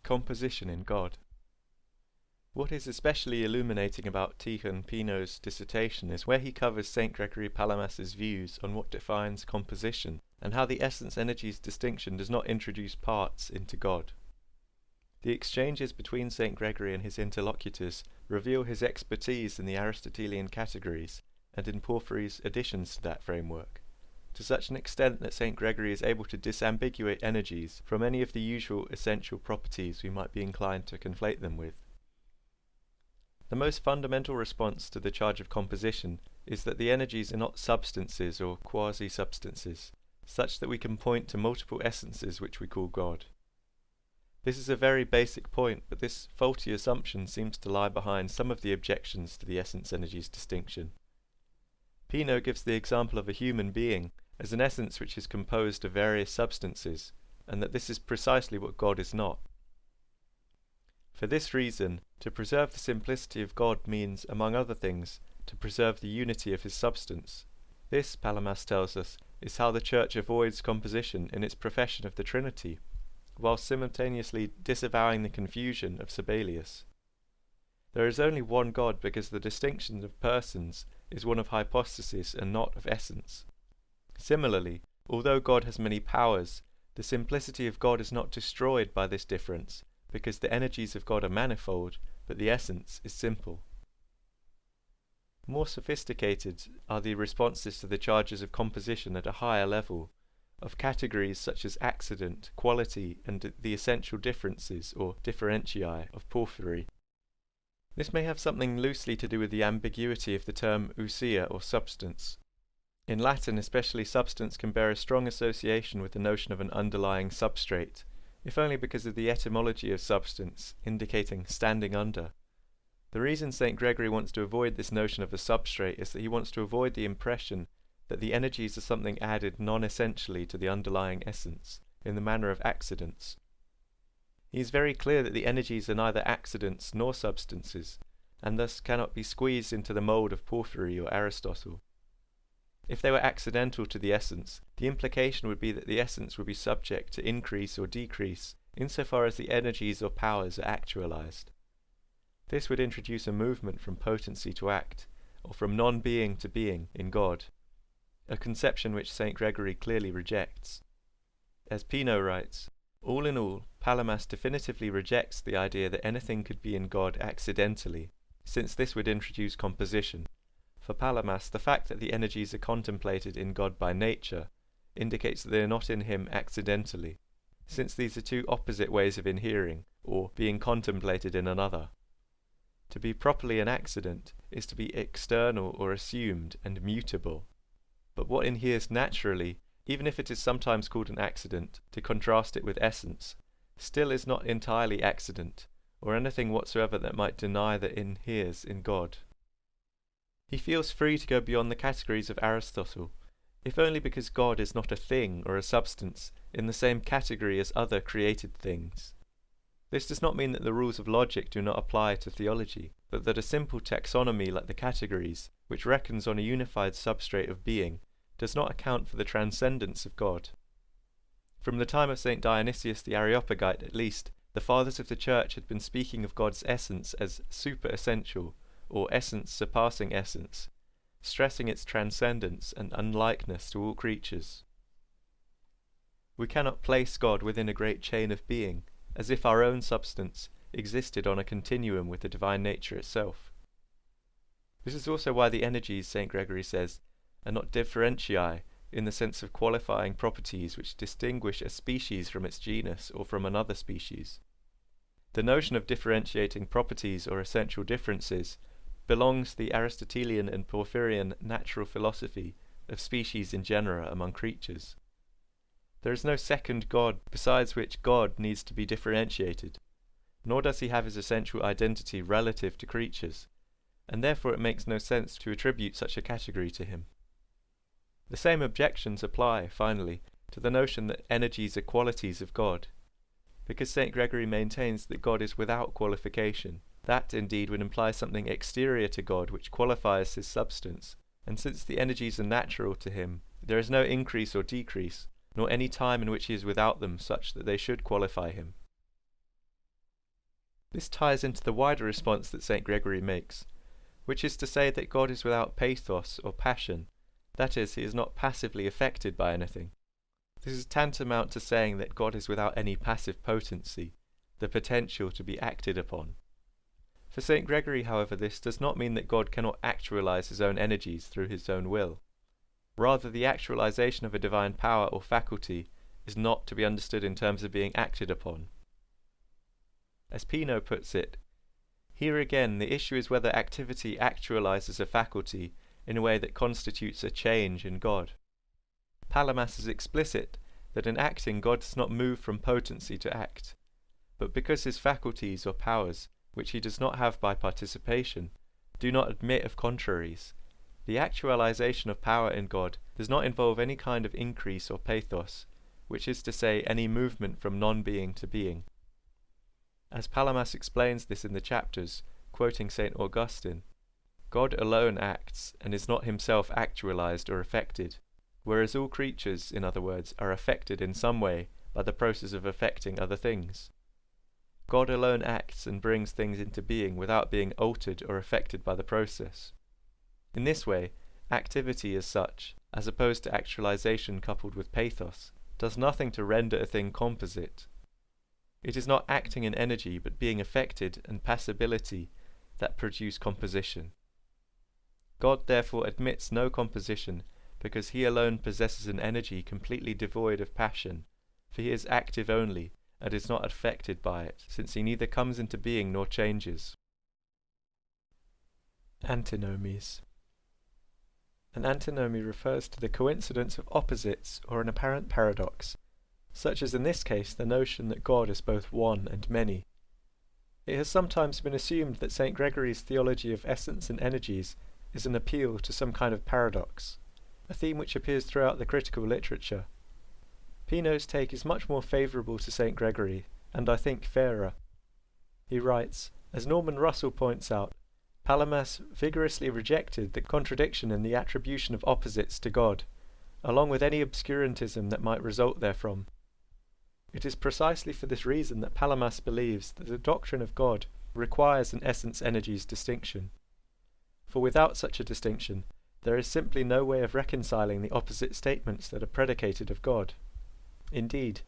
Composition in God. What is especially illuminating about Tikhon Pino's dissertation is where he covers St Gregory Palamas' views on what defines composition, and how the essence-energies distinction does not introduce parts into God. The exchanges between St Gregory and his interlocutors reveal his expertise in the Aristotelian categories and in Porphyry's additions to that framework, to such an extent that St Gregory is able to disambiguate energies from any of the usual essential properties we might be inclined to conflate them with. The most fundamental response to the charge of composition is that the energies are not substances or quasi-substances, such that we can point to multiple essences which we call God. This is a very basic point, but this faulty assumption seems to lie behind some of the objections to the essence-energies distinction. Pino gives the example of a human being as an essence which is composed of various substances, and that this is precisely what God is not. For this reason, to preserve the simplicity of God means, among other things, to preserve the unity of his substance. This, Palamas tells us, is how the Church avoids composition in its profession of the Trinity, while simultaneously disavowing the confusion of Sabellius. There is only one God because the distinction of persons is one of hypostasis and not of essence. Similarly, although God has many powers, the simplicity of God is not destroyed by this difference, because the energies of God are manifold, but the essence is simple. More sophisticated are the responses to the charges of composition at a higher level, of categories such as accident, quality, and the essential differences, or differentiae, of Porphyry. This may have something loosely to do with the ambiguity of the term ousia, or substance. In Latin especially, substance can bear a strong association with the notion of an underlying substrate, if only because of the etymology of substance, indicating standing under. The reason St Gregory wants to avoid this notion of a substrate is that he wants to avoid the impression that the energies are something added non-essentially to the underlying essence, in the manner of accidents. He is very clear that the energies are neither accidents nor substances, and thus cannot be squeezed into the mould of Porphyry or Aristotle. If they were accidental to the essence, the implication would be that the essence would be subject to increase or decrease, insofar as the energies or powers are actualized. This would introduce a movement from potency to act, or from non-being to being, in God, a conception which St Gregory clearly rejects. As Pino writes, all in all, Palamas definitively rejects the idea that anything could be in God accidentally, since this would introduce composition. For Palamas, the fact that the energies are contemplated in God by nature indicates that they are not in him accidentally, since these are two opposite ways of inhering, or being contemplated in another. To be properly an accident is to be external or assumed and mutable. But what inheres naturally, even if it is sometimes called an accident, to contrast it with essence, still is not entirely accident, or anything whatsoever that might deny that it inheres in God. He feels free to go beyond the categories of Aristotle, if only because God is not a thing or a substance in the same category as other created things. This does not mean that the rules of logic do not apply to theology, but that a simple taxonomy like the categories, which reckons on a unified substrate of being, does not account for the transcendence of God. From the time of St Dionysius the Areopagite at least, the fathers of the Church had been speaking of God's essence as super-essential, or essence surpassing essence, stressing its transcendence and unlikeness to all creatures. We cannot place God within a great chain of being, as if our own substance existed on a continuum with the divine nature itself. This is also why the energies, St Gregory says, are not differentiae in the sense of qualifying properties which distinguish a species from its genus or from another species. The notion of differentiating properties or essential differences belongs to the Aristotelian and Porphyrian natural philosophy of species in genera among creatures. There is no second God besides which God needs to be differentiated, nor does he have his essential identity relative to creatures, and therefore it makes no sense to attribute such a category to him. The same objections apply, finally, to the notion that energies are qualities of God, because St Gregory maintains that God is without qualification. That, indeed, would imply something exterior to God which qualifies his substance, and since the energies are natural to him, there is no increase or decrease, nor any time in which he is without them such that they should qualify him. This ties into the wider response that St Gregory makes, which is to say that God is without pathos or passion, that is, he is not passively affected by anything. This is tantamount to saying that God is without any passive potency, the potential to be acted upon. For St Gregory, however, this does not mean that God cannot actualize his own energies through his own will. Rather, the actualization of a divine power or faculty is not to be understood in terms of being acted upon. As Pino puts it, here again the issue is whether activity actualizes a faculty in a way that constitutes a change in God. Palamas is explicit that in acting God does not move from potency to act, but because his faculties or powers, which he does not have by participation, do not admit of contraries, the actualization of power in God does not involve any kind of increase or pathos, which is to say any movement from non-being to being. As Palamas explains this in the chapters, quoting St Augustine, God alone acts and is not himself actualized or affected, whereas all creatures, in other words, are affected in some way by the process of affecting other things. God alone acts and brings things into being without being altered or affected by the process. In this way, activity as such, as opposed to actualization coupled with pathos, does nothing to render a thing composite. It is not acting in energy, but being affected and passibility that produce composition. God therefore admits no composition, because he alone possesses an energy completely devoid of passion, for he is active only, and is not affected by it, since he neither comes into being nor changes. Antinomies. An antinomy refers to the coincidence of opposites or an apparent paradox, such as in this case the notion that God is both one and many. It has sometimes been assumed that St Gregory's theology of essence and energies is an appeal to some kind of paradox, a theme which appears throughout the critical literature. Pino's take is much more favourable to St Gregory, and I think fairer. He writes, as Norman Russell points out, Palamas vigorously rejected the contradiction in the attribution of opposites to God, along with any obscurantism that might result therefrom. It is precisely for this reason that Palamas believes that the doctrine of God requires an essence-energies distinction. For without such a distinction, there is simply no way of reconciling the opposite statements that are predicated of God. Indeed,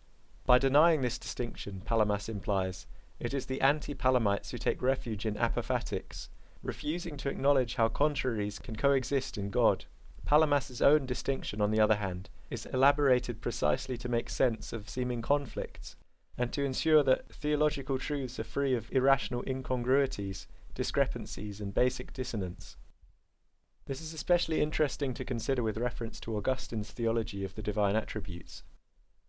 by denying this distinction, Palamas implies, it is the anti-Palamites who take refuge in apophatics, refusing to acknowledge how contraries can coexist in God. Palamas's own distinction, on the other hand, is elaborated precisely to make sense of seeming conflicts, and to ensure that theological truths are free of irrational incongruities, discrepancies, and basic dissonance. This is especially interesting to consider with reference to Augustine's theology of the divine attributes.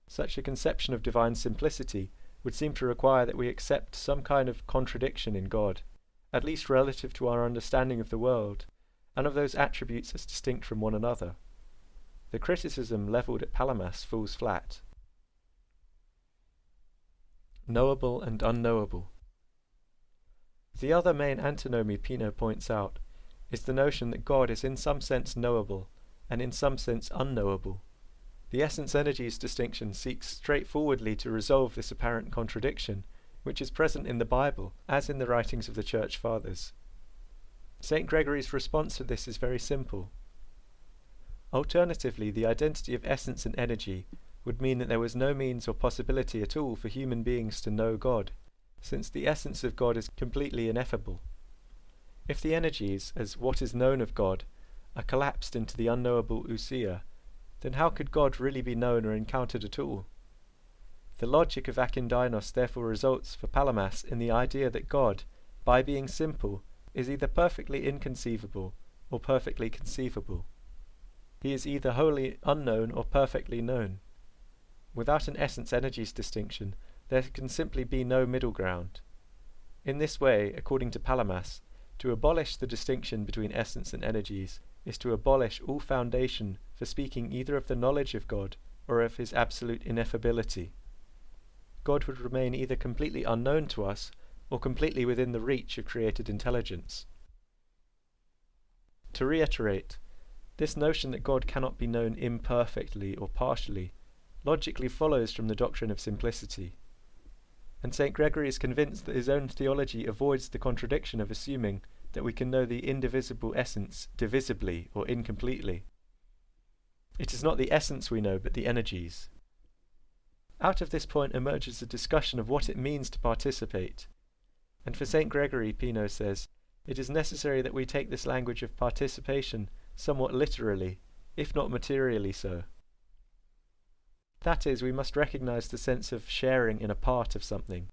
Such a conception of divine simplicity would seem to require that we accept some kind of contradiction in God, at least relative to our understanding of the world, and of those attributes as distinct from one another. The criticism levelled at Palamas falls flat. Knowable and unknowable. The other main antinomy Pino points out is the notion that God is in some sense knowable, and in some sense unknowable. The essence-energies distinction seeks straightforwardly to resolve this apparent contradiction, which is present in the Bible, as in the writings of the Church Fathers. St Gregory's response to this is very simple. Alternatively, the identity of essence and energy would mean that there was no means or possibility at all for human beings to know God, since the essence of God is completely ineffable. If the energies, as what is known of God, are collapsed into the unknowable ousia, then how could God really be known or encountered at all? The logic of Akindynos therefore results for Palamas in the idea that God, by being simple, is either perfectly inconceivable or perfectly conceivable. He is either wholly unknown or perfectly known. Without an essence-energies distinction, there can simply be no middle ground. In this way, according to Palamas, to abolish the distinction between essence and energies is to abolish all foundation for speaking either of the knowledge of God or of his absolute ineffability. God would remain either completely unknown to us or completely within the reach of created intelligence. To reiterate, this notion that God cannot be known imperfectly or partially logically follows from the doctrine of simplicity. and St Gregory is convinced that his own theology avoids the contradiction of assuming that we can know the indivisible essence divisibly or incompletely. It is not the essence we know, but the energies. Out of this point emerges a discussion of what it means to participate, and for St Gregory, Pino says, it is necessary that we take this language of participation somewhat literally, if not materially so. That is, we must recognize the sense of sharing in a part of something.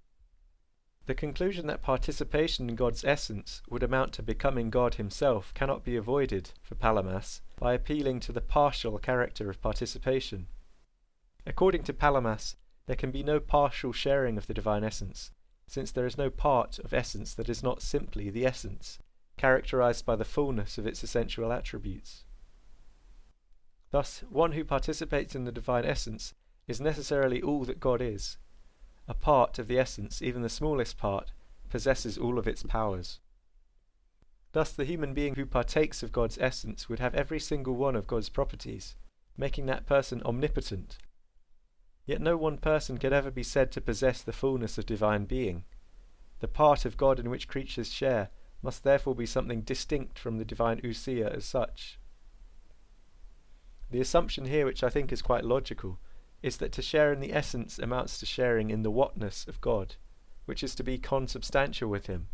The conclusion that participation in God's essence would amount to becoming God himself cannot be avoided, for Palamas, by appealing to the partial character of participation. According to Palamas, there can be no partial sharing of the divine essence, since there is no part of essence that is not simply the essence, characterized by the fullness of its essential attributes. Thus, one who participates in the divine essence is necessarily all that God is. A part of the essence, even the smallest part, possesses all of its powers. Thus, the human being who partakes of God's essence would have every single one of God's properties, making that person omnipotent. Yet no one person could ever be said to possess the fullness of divine being. The part of God in which creatures share must therefore be something distinct from the divine ousia as such. The assumption here, which I think is quite logical, is that to share in the essence amounts to sharing in the whatness of God, which is to be consubstantial with him.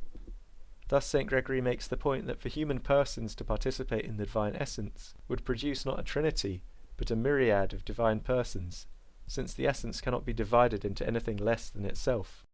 Thus St Gregory makes the point that for human persons to participate in the divine essence would produce not a trinity, but a myriad of divine persons, since the essence cannot be divided into anything less than itself.